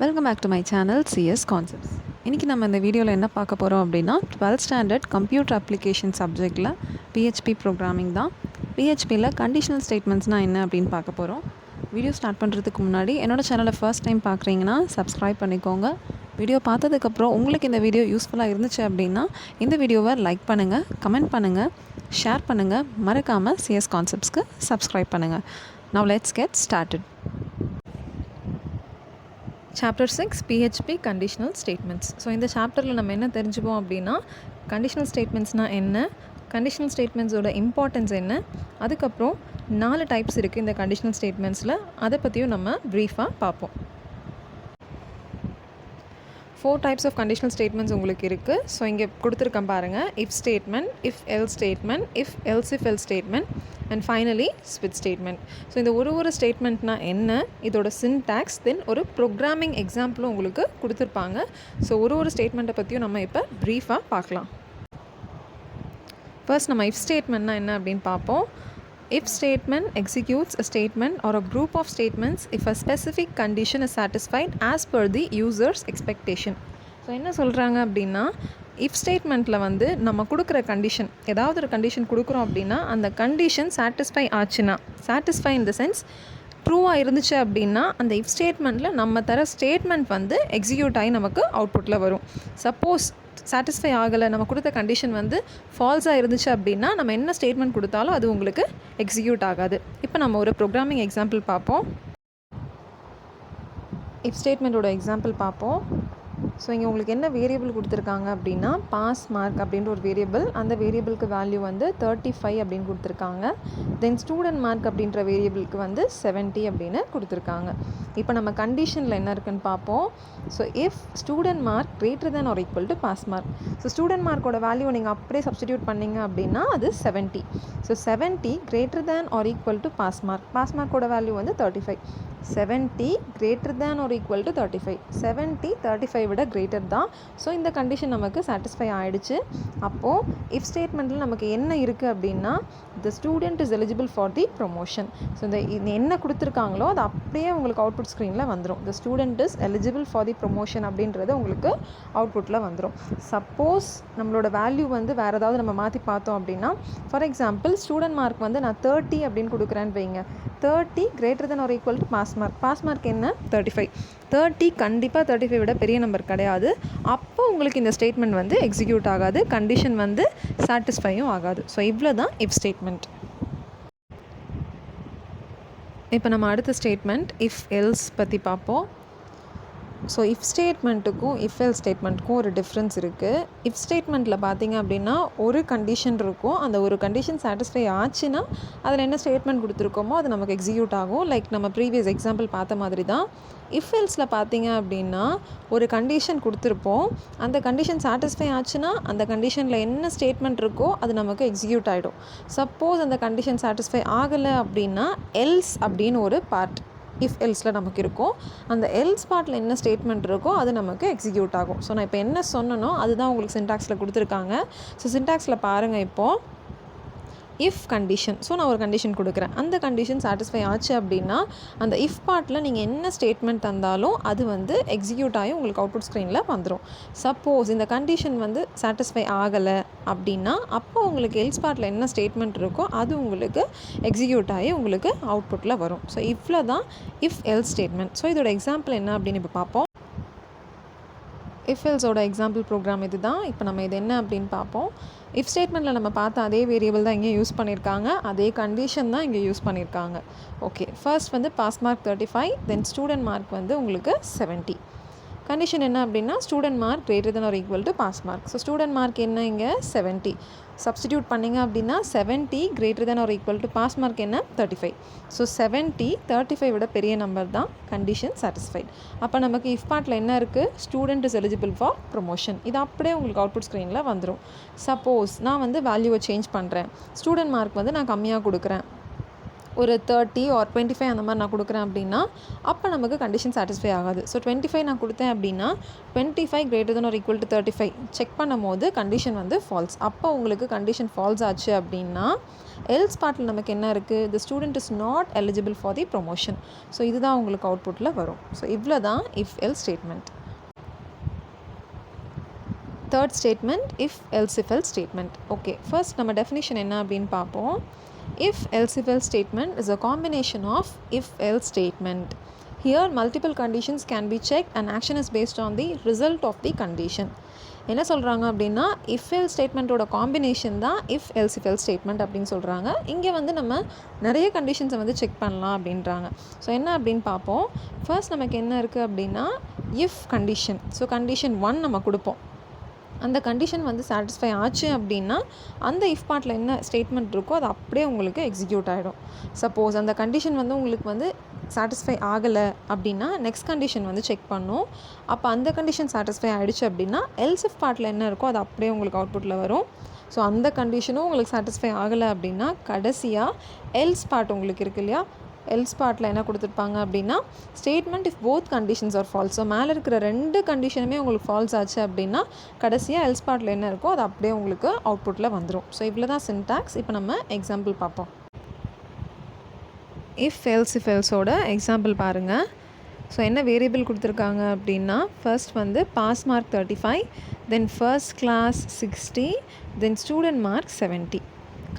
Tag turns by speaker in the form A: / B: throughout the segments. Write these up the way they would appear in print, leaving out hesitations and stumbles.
A: Welcome back to my channel CS concepts. இன்றைக்கி நம்ம இந்த வீடியோவில் என்ன பார்க்க போகிறோம் அப்படின்னா 12th ஸ்டாண்டர்ட் கம்ப்யூட்டர் அப்ளிகேஷன் சப்ஜெக்டில் பிஹெச்பி ப்ரோக்ராமிங் தான். பிஹெச்பியில் கண்டிஷனல் ஸ்டேட்மெண்ட்ஸ்னால் என்ன அப்படின்னு பார்க்க போகிறோம். வீடியோ ஸ்டார்ட் பண்ணுறதுக்கு முன்னாடி என்னோடய சேனலை ஃபர்ஸ்ட் டைம் பார்க்குறீங்கன்னா சப்ஸ்கிரைப் பண்ணிக்கோங்க. வீடியோ பார்த்ததுக்கப்புறம் உங்களுக்கு இந்த வீடியோ யூஸ்ஃபுல்லாக இருந்துச்சு அப்படின்னா இந்த வீடியோவை லைக் பண்ணுங்கள், கமெண்ட் பண்ணுங்கள், ஷேர் பண்ணுங்கள். மறக்காமல் சிஎஸ் கான்செப்ட்ஸ்க்கு சப்ஸ்கிரைப் பண்ணுங்கள். Now let's get started. Chapter 6 PHP conditional statements. So இந்த சாப்டரில் நம்ம என்ன தெரிஞ்சுப்போம் அப்படின்னா கண்டிஷனல் ஸ்டேட்மெண்ட்ஸ்னால் என்ன, கண்டிஷனல் ஸ்டேட்மெண்ட்ஸோட இம்பார்ட்டன்ஸ் என்ன, அதுக்கப்புறம் 4 டைப்ஸ் இருக்குது இந்த கண்டிஷனல் ஸ்டேட்மெண்ட்ஸில், அதை பற்றியும் நம்ம ப்ரீஃபாக பார்ப்போம். 4 டைப்ஸ் ஆஃப் கண்டிஷனல் ஸ்டேட்மெண்ட்ஸ் உங்களுக்கு இருக்குது. ஸோ இங்கே கொடுத்துருக்கேன் பாருங்கள். If statement, if L statement, if else if L statement and finally ஸ்விட்ச் ஸ்டேட்மெண்ட். ஸோ இந்த ஒரு ஸ்டேட்மெண்ட்னா என்ன, இதோட சின்டாக்ஸ், தென் ஒரு ப்ரோக்ராமிங் எக்ஸாம்பிளும் உங்களுக்கு கொடுத்துருப்பாங்க. ஸோ ஒரு ஸ்டேட்மெண்ட்டை பற்றியும் நம்ம இப்போ ப்ரீஃபாக பார்க்கலாம். ஃபர்ஸ்ட் நம்ம இஃப் ஸ்டேட்மெண்ட்னா என்ன அப்படின்னு பார்ப்போம். If statement executes a statement or a group of statements if a specific condition is satisfied as per the user's expectation. So என்ன சொல்கிறாங்க அப்படின்னா, இஃப் ஸ்டேட்மெண்ட்டில் வந்து நம்ம கொடுக்குற கண்டிஷன், ஏதாவது ஒரு கண்டிஷன் கொடுக்குறோம் அப்படின்னா அந்த கண்டிஷன் சாட்டிஸ்ஃபை ஆச்சுன்னா, சாட்டிஸ்ஃபை இன் த சென்ஸ் ட்ரூவாக இருந்துச்சு அப்படின்னா அந்த இஃப் ஸ்டேட்மெண்ட்டில் நம்ம தர ஸ்டேட்மெண்ட் வந்து எக்ஸிக்யூட் ஆகி நமக்கு அவுட்புட்டில் வரும். சப்போஸ் சாட்டிஸ்ஃபை ஆகலை, நம்ம கொடுத்த கண்டிஷன் வந்து ஃபால்ஸாக இருந்துச்சு அப்படின்னா நம்ம என்ன ஸ்டேட்மெண்ட் கொடுத்தாலும் அது உங்களுக்கு எக்ஸிக்யூட் ஆகாது. இப்போ நம்ம ஒரு ப்ரோக்ராமிங் எக்ஸாம்பிள் பார்ப்போம். இஃப் ஸ்டேட்மெண்ட்டோட எக்ஸாம்பிள் பார்ப்போம். ஸோ இங்கே உங்களுக்கு என்ன வேரியபிள் கொடுத்துருக்காங்க அப்படின்னா பாஸ் மார்க் அப்படின்ற ஒரு வேரியபிள், அந்த வேரியபிளுக்கு வேல்யூ வந்து 35 அப்படின்னு கொடுத்துருக்காங்க. தென் ஸ்டூடெண்ட் மார்க் அப்படின்ற வேரியபிளுக்கு வந்து 70 அப்படின்னு கொடுத்துருக்காங்க. இப்போ நம்ம கண்டிஷனில் என்ன இருக்குன்னு பார்ப்போம். So if student mark greater than or equal to pass mark. So student மார்க்கோட வேல்யூ நீங்கள் அப்படியே சப்ஸ்டிடியூட் பண்ணிங்க அப்படின்னா அது 70. So 70 greater than or equal to pass mark. Pass மார்க்கோட வேல்யூ வந்து 35. 70 greater than or equal to 35. 70 35 விட கிரேட்டர் தான். ஸோ இந்த கண்டிஷன் நமக்கு சாட்டிஸ்ஃபை ஆகிடுச்சு. அப்போது இஃப் ஸ்டேட்மெண்ட்டில் நமக்கு என்ன இருக்குது அப்படின்னா the student is eligible for the promotion. So இந்த என்ன கொடுத்துருக்காங்களோ அது அப்படியே உங்களுக்கு அவுட்புட் ஸ்க்ரீனில் வந்துடும். The student is eligible for the promotion அப்படின்றது உங்களுக்கு அவுட்புட்டில் வந்துடும். சப்போஸ் நம்மளோட வேல்யூ வந்து வேறு ஏதாவது நம்ம மாற்றி பார்த்தோம் அப்படின்னா, ஃபார் எக்ஸாம்பிள் ஸ்டூடெண்ட் மார்க் வந்து நான் 30 அப்படின்னு கொடுக்குறேன்னு வைங்க. 30 greater than or equal to pass mark. Pass mark என்ன 35. 30 கண்டிப்பாக 35 விட பெரிய நம்பர் கிடையாது. அப்போ உங்களுக்கு இந்த ஸ்டேட்மெண்ட் வந்து எக்ஸிக்யூட் ஆகாது, கண்டிஷன் வந்து சாட்டிஸ்ஃபையும் ஆகாது. ஸோ இவ்வளோ தான் இஃப் ஸ்டேட்மெண்ட். இப்போ நம்ம அடுத்த ஸ்டேட்மெண்ட் இஃப் எல்ஸ் பற்றி பார்ப்போம். ஸோ இஃப் ஸ்டேட்மெண்ட்டுக்கும் இஃப் எல் ஸ்டேட்மெண்ட்டுக்கும் ஒரு டிஃப்ரென்ஸ் இருக்குது. இஃப் ஸ்டேட்மெண்ட்டில் பார்த்தீங்க அப்படின்னா ஒரு கண்டிஷன் இருக்கும், அந்த ஒரு கண்டிஷன் சாட்டிஸ்ஃபை ஆச்சுன்னா அதில் என்ன ஸ்டேட்மெண்ட் கொடுத்துருக்கோமோ அது நமக்கு எக்ஸிக்யூட் ஆகும். லைக் நம்ம ப்ரீவியஸ் எக்ஸாம்பிள் பார்த்த மாதிரி தான். இஃப் எல்ஸில் பார்த்தீங்க அப்படின்னா ஒரு கண்டிஷன் கொடுத்துருப்போம், அந்த கண்டிஷன் சாட்டிஸ்ஃபை ஆச்சுன்னா அந்த கண்டிஷனில் என்ன ஸ்டேட்மெண்ட் இருக்கோ அது நமக்கு எக்ஸிக்யூட் ஆகிடும். சப்போஸ் அந்த கண்டிஷன் சாட்டிஸ்ஃபை ஆகலை அப்படின்னா எல்ஸ் அப்படின்னு ஒரு பார்ட் இஃப் எல்ஸில் நமக்கு இருக்கும். அந்த எல்ஸ் பார்ட்டில் என்ன ஸ்டேட்மெண்ட் இருக்கோ அது நமக்கு எக்ஸிக்யூட் ஆகும். ஸோ நான் இப்போ என்ன சொன்னனோ அதுதான் உங்களுக்கு சின்டாக்ஸில் கொடுத்துருக்காங்க. ஸோ சின்டாக்ஸில் பாருங்கள். இப்போது இஃப் கண்டிஷன், ஸோ நான் ஒரு கண்டிஷன் கொடுக்குறேன், அந்த கண்டிஷன் சாட்டிஸ்ஃபை ஆச்சு அப்படின்னா அந்த இஃப் பார்ட்டில் நீங்கள் என்ன ஸ்டேட்மெண்ட் தந்தாலும் அது வந்து எக்ஸிக்யூட் ஆகி உங்களுக்கு அவுட்புட் ஸ்க்ரீனில் வந்துடும். சப்போஸ் இந்த கண்டிஷன் வந்து சாட்டிஸ்ஃபை ஆகலை அப்படின்னா அப்போ உங்களுக்கு எல்ஸ் பார்ட்டில் என்ன ஸ்டேட்மெண்ட் இருக்கோ அது உங்களுக்கு எக்ஸிக்யூட் ஆகி உங்களுக்கு அவுட்புட்டில் வரும். ஸோ இவ்வளோ தான் இஃப் எல்ஸ் ஸ்டேட்மெண்ட். ஸோ இதோட எக்ஸாம்பிள் என்ன அப்படின்னு இப்போ பார்ப்போம். இஃப் எல்ஸோட எக்ஸாம்பிள் ப்ரோக்ராம் இது தான். இப்போ நம்ம இது என்ன அப்படின்னு பார்ப்போம். இஃப் ஸ்டேட்மெண்ட்டில் நம்ம பார்த்த அதே வேரியபிள் தான் இங்கே யூஸ் பண்ணியிருக்காங்க, அதே கண்டிஷன் தான் இங்கே யூஸ் பண்ணியிருக்காங்க. ஓகே, ஃபர்ஸ்ட் வந்து pass mark 35, then student mark வந்து உங்களுக்கு 70. கண்டிஷன் என்ன அப்படின்னா student mark greater than or equal to pass mark. So student mark என்ன இங்கே 70. சப்ஸ்டிடியூட் பண்ணிங்க அப்படின்னா 70 greater than or equal to pass mark என்ன 35. ஸோ 70 35 விட பெரிய நம்பர் தான், கண்டிஷன் சாட்டிஸ்ஃபைட். அப்போ நமக்கு இஃப் பார்ட்டில் என்ன இருக்குது, student is eligible for promotion. இது அப்படியே உங்களுக்கு அவுட்புட் ஸ்க்ரீனில் வந்துடும். சப்போஸ் நான் வந்து வேல்யூவை சேஞ்ச் பண்ணுறேன், ஸ்டூடெண்ட் மார்க் வந்து நான் கம்மியாக கொடுக்குறேன், ஒரு 30 ஆர் 25 அந்த மாதிரி நான் கொடுக்குறேன் அப்படின்னா அப்போ நமக்கு கண்டிஷன் சாட்டிஸ்ஃபை ஆகாது. ஸோ 25 நான் கொடுத்தேன் அப்படின்னா 25 greater than or equal to 35 check பண்ணும் போது கண்டிஷன் வந்து ஃபால்ஸ். அப்போ உங்களுக்கு கண்டிஷன் ஃபால்ஸ் ஆச்சு அப்படின்னா எல்ஸ் பார்ட்டில் நமக்கு என்ன இருக்குது, the student is not eligible for the promotion. So இதுதான் உங்களுக்கு அவுட்புட்டில் வரும். ஸோ இவ்வளோ தான் if else statement. Third statement if else if else statement. Okay, first நம்ம டெஃபினிஷன் என்ன அப்படின்னு பார்ப்போம். If else if else statement is a combination of if else statement. Here multiple conditions can be checked and action is based on the result of the condition. என்ன சொல்கிறாங்க அப்படின்னா if else ஸ்டேட்மெண்ட்டோட combination தான் if else if else statement அப்படின்னு சொல்கிறாங்க. இங்கே வந்து நம்ம நிறைய கண்டிஷன்ஸை வந்து செக் பண்ணலாம் அப்படின்றாங்க. ஸோ என்ன அப்படின்னு பார்ப்போம். ஃபர்ஸ்ட் நமக்கு என்ன இருக்குது அப்படின்னா if கண்டிஷன். ஸோ கண்டிஷன் 1 நம்ம கொடுப்போம். அந்த கண்டிஷன் வந்து சாட்டிஸ்ஃபை ஆச்சு அப்படின்னா அந்த இஃப் பார்ட்டில் என்ன ஸ்டேட்மெண்ட் இருக்கோ அது அப்படியே உங்களுக்கு எக்ஸிக்யூட் ஆகிடும். சப்போஸ் அந்த கண்டிஷன் வந்து உங்களுக்கு வந்து சாட்டிஸ்ஃபை ஆகலை அப்படின்னா நெக்ஸ்ட் கண்டிஷன் வந்து செக் பண்ணும். அப்போ அந்த கண்டிஷன் சாட்டிஸ்ஃபை ஆகிடுச்சு அப்படின்னா எல்ஸ் இஃப் பார்ட்டில் என்ன இருக்கோ அது அப்படியே உங்களுக்கு அவுட்புட்டில் வரும். ஸோ அந்த கண்டிஷனும் உங்களுக்கு சாட்டிஸ்ஃபை ஆகலை அப்படின்னா கடைசியாக எல்ஸ் பார்ட் உங்களுக்கு இருக்கு இல்லையா, எல்ஸ் பார்ட்டில் என்ன கொடுத்துருப்பாங்க அப்படின்னா statement if both conditions or false. So மேலே இருக்கிற 2 கண்டிஷனுமே உங்களுக்கு ஃபால்ஸ் ஆச்சு அப்படின்னா கடைசியாக எல்ஸ் பார்ட்டில் என்ன இருக்கோ அது அப்படியே உங்களுக்கு அவுட்புட்டில் வந்துடும். ஸோ இவ்வளோ தான் சின்டாக்ஸ். இப்போ நம்ம எக்ஸாம்பிள் பார்ப்போம். இஃப் எல்ஸோட எக்ஸாம்பிள் பாருங்கள். ஸோ என்ன வேரியபிள் கொடுத்துருக்காங்க அப்படின்னா ஃபர்ஸ்ட் வந்து pass mark 35, then first class 60, then student mark 70.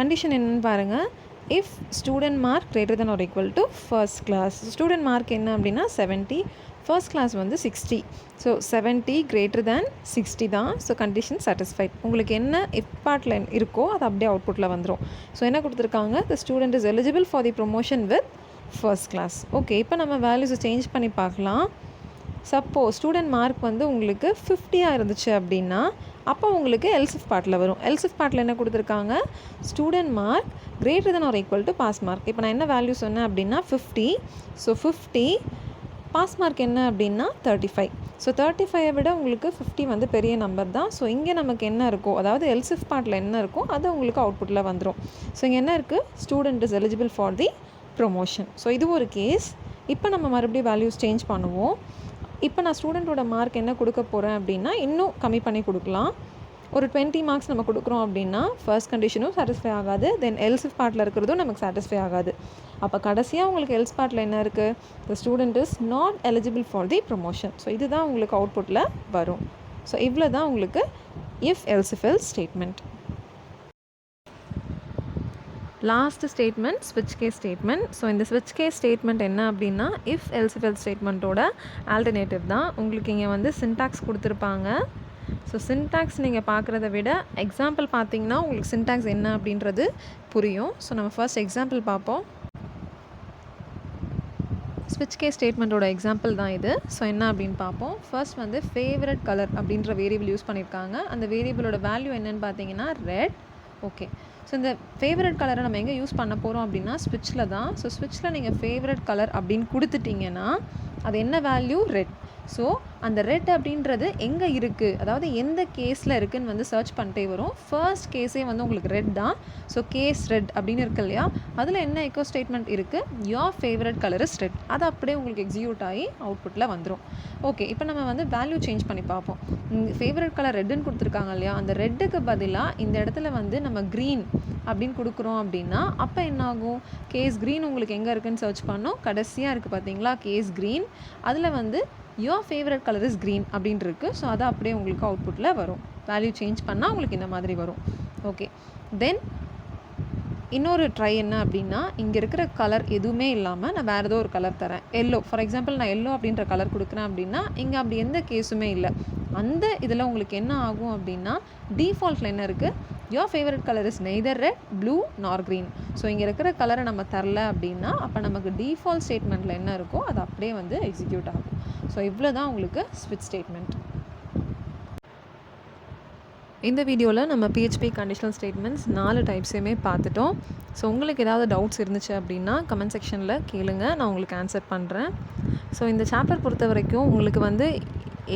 A: Condition என்னென்னு பாருங்கள். if student mark greater than or equal to first class. student mark என்ன அப்படின்னா 70, first class வந்து 60. ஸோ 70 greater than 60 தான். So condition satisfied. உங்களுக்கு என்ன இஃப் பார்ட்டில் இருக்கோ அது அப்படியே அவுட்புட்டில் வந்துடும். ஸோ என்ன கொடுத்துருக்காங்க, the student is eligible for the promotion with first class. Okay, இப்போ நம்ம வேல்யூஸை சேஞ்ச் பண்ணி பார்க்கலாம். சப்போஸ் ஸ்டூடெண்ட் மார்க் வந்து உங்களுக்கு 50 இருந்துச்சு அப்படின்னா அப்போ உங்களுக்கு எல்சிஃப் பார்ட்டில் வரும். எல்சிஃப் பார்ட்டில் என்ன கொடுத்துருக்காங்க, student mark greater than or equal to pass mark. இப்போ நான் என்ன வேல்யூ சொன்னேன் அப்படின்னா 50. ஸோ 50, பாஸ் மார்க் என்ன அப்படின்னா 35. ஸோ 35 விட உங்களுக்கு 50 வந்து பெரிய நம்பர் தான். ஸோ இங்கே நமக்கு என்ன இருக்கோ, அதாவது எல்சிஃப் பார்ட்டில் என்ன இருக்கோ அது உங்களுக்கு அவுட்புட்டில் வந்துடும். ஸோ இங்கே என்ன இருக்குது, student is eligible for the promotion. So இது ஒரு கேஸ். இப்போ நம்ம மறுபடியும் வேல்யூஸ் சேஞ்ச் பண்ணுவோம். இப்போ நான் ஸ்டூடெண்ட்டோட மார்க் என்ன கொடுக்க போகிறேன் அப்படின்னா இன்னும் கம்மி பண்ணி கொடுக்கலாம். ஒரு 20 மார்க்ஸ் நம்ம கொடுக்குறோம் அப்படின்னா ஃபர்ஸ்ட் கண்டிஷனும் சாட்டிஸ்ஃபை ஆகாது, தென் எல்ஸ் பார்ட்டில் இருக்கிறதும் நமக்கு சாட்டிஸ்ஃபை ஆகாது. அப்போ கடைசியாக உங்களுக்கு எல்ஸ் பார்ட்டில் என்ன இருக்குது, the student is not eligible for the promotion. So இதுதான் உங்களுக்கு அவுட்புட்டில் வரும். ஸோ இவ்வளோ தான் உங்களுக்கு if else statement. Last statement ஸ்விட்ச் கேஸ் ஸ்டேட்மெண்ட். ஸோ இந்த ஸ்விட்ச் கேஸ் ஸ்டேட்மெண்ட் என்ன அப்படின்னா இஃப் எல்ஸ் ஸ்டேட்மெண்ட்டோட ஆல்டர்னேட்டிவ் தான். உங்களுக்கு இங்கே வந்து சின்டாக்ஸ் கொடுத்துருப்பாங்க. ஸோ சின்டாக்ஸ் நீங்கள் பார்க்குறத விட எக்ஸாம்பிள் பார்த்தீங்கன்னா உங்களுக்கு சின்டாக்ஸ் என்ன அப்படின்றது புரியும். ஸோ நம்ம ஃபர்ஸ்ட் எக்ஸாம்பிள் பார்ப்போம். ஸ்விட்ச் கேஸ் ஸ்டேட்மெண்ட்டோட எக்ஸாம்பிள் தான் இது. ஸோ என்ன அப்படின்னு பார்ப்போம். ஃபர்ஸ்ட் வந்து ஃபேவரட் கலர் அப்படின்ற வேரியபிள் யூஸ் பண்ணியிருக்காங்க. அந்த வேரியபிளோட வேல்யூ என்னென்னு பார்த்தீங்கன்னா ரெட். ஓகே, ஸோ இந்த ஃபேவரட் கலரை நம்ம எங்கே யூஸ் பண்ண போகிறோம் அப்படின்னா ஸ்விட்சில் தான். ஸோ ஸ்விட்சில் நீங்கள் ஃபேவரட் கலர் அப்படின்னு கொடுத்துட்டிங்கன்னா அது என்ன வேல்யூ, ரெட். ஸோ அந்த ரெட் அப்படின்றது எங்கே இருக்குது, அதாவது எந்த கேஸில் இருக்குதுன்னு வந்து சர்ச் பண்ணிட்டே வரும். ஃபர்ஸ்ட் கேஸே வந்து உங்களுக்கு ரெட் தான். ஸோ கேஸ் ரெட் அப்படின்னு இருக்கு இல்லையா, அதில் என்ன எக்கோ ஸ்டேட்மெண்ட் இருக்குது, your favourite colour is red. அது அப்படியே உங்களுக்கு எக்ஸிக்யூட் ஆகி அவுட்புட்டில் வந்துடும். ஓகே, இப்போ நம்ம வந்து வேல்யூ சேஞ்ச் பண்ணி பார்ப்போம். ஃபேவரட் கலர் ரெட்டுன்னு கொடுத்துருக்காங்க இல்லையா, அந்த ரெட்டுக்கு பதிலாக இந்த இடத்துல வந்து நம்ம க்ரீன் அப்படின்னு கொடுக்குறோம் அப்படின்னா அப்போ என்ன ஆகும், கேஸ் க்ரீன் உங்களுக்கு எங்கே இருக்குதுன்னு சர்ச் பண்ணோம். கடைசியாக இருக்குது பார்த்தீங்களா கேஸ் க்ரீன், அதில் வந்து your favourite colour is green அப்படின்ட்டு இருக்குது. ஸோ அது அப்படியே உங்களுக்கு அவுட்புட்டில் வரும். வேல்யூ சேஞ்ச் பண்ணால் உங்களுக்கு இந்த மாதிரி வரும். ஓகே, தென் இன்னொரு ட்ரை என்ன அப்படின்னா இங்கே இருக்கிற கலர் எதுவுமே இல்லாமல் நான் வேறு ஏதோ ஒரு கலர் தரேன், எல்லோ. ஃபார் எக்ஸாம்பிள் நான் எல்லோ அப்படின்ற கலர் கொடுக்குறேன் அப்படின்னா இங்கே அப்படி எந்த கேஸுமே இல்லை. அந்த இதில் உங்களுக்கு என்ன ஆகும் அப்படின்னா டிஃபால்ட்டில் என்ன இருக்குது, your favourite colour is neither red, blue நார் க்ரீன். ஸோ இங்கே இருக்கிற கலரை நம்ம தரல அப்படின்னா அப்போ நமக்கு டிஃபால்ட் ஸ்டேட்மெண்ட்டில் என்ன இருக்கோ அது அப்படியே வந்து எக்ஸிக்யூட் ஆகும். ஸோ இவ்வளோ தான் உங்களுக்கு ஸ்விட்ச் ஸ்டேட்மெண்ட். இந்த வீடியோவில் நம்ம PHP கண்டிஷனல் ஸ்டேட்மெண்ட்ஸ் 4 டைப்ஸையுமே பார்த்துட்டோம். ஸோ உங்களுக்கு ஏதாவது டவுட்ஸ் இருந்துச்சு அப்படின்னா கமெண்ட் செக்ஷனில் கேளுங்க, நான் உங்களுக்கு ஆன்சர் பண்ணுறேன். ஸோ இந்த சாப்டர் பொறுத்த வரைக்கும் உங்களுக்கு வந்து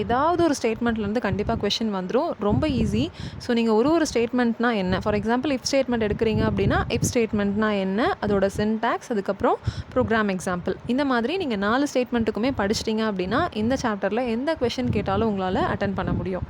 A: ஏதாவது ஒரு ஸ்டேட்மெண்ட்லேருந்து கண்டிப்பாக கொஷின் வந்துடும். ரொம்ப ஈஸி. ஸோ நீங்கள் ஒரு ஸ்டேட்மெண்ட்னா என்ன, ஃபார் எக்ஸாம்பிள் இஃப் ஸ்டேட்மெண்ட் எடுக்கிறீங்க அப்படின்னா இஃப் ஸ்டேட்மெண்ட்னா என்ன, அதோட சின்டாக்ஸ், அதுக்கப்புறம் ப்ரோக்ராம் எக்ஸாம்பிள், இந்த மாதிரி நீங்கள் 4 ஸ்டேட்மெண்ட்டுக்குமே படிச்சிட்டிங்க அப்படின்னா இந்த சாப்டரில் எந்த கொஷின் கேட்டாலும் உங்களால் அட்டன் பண்ண முடியும்.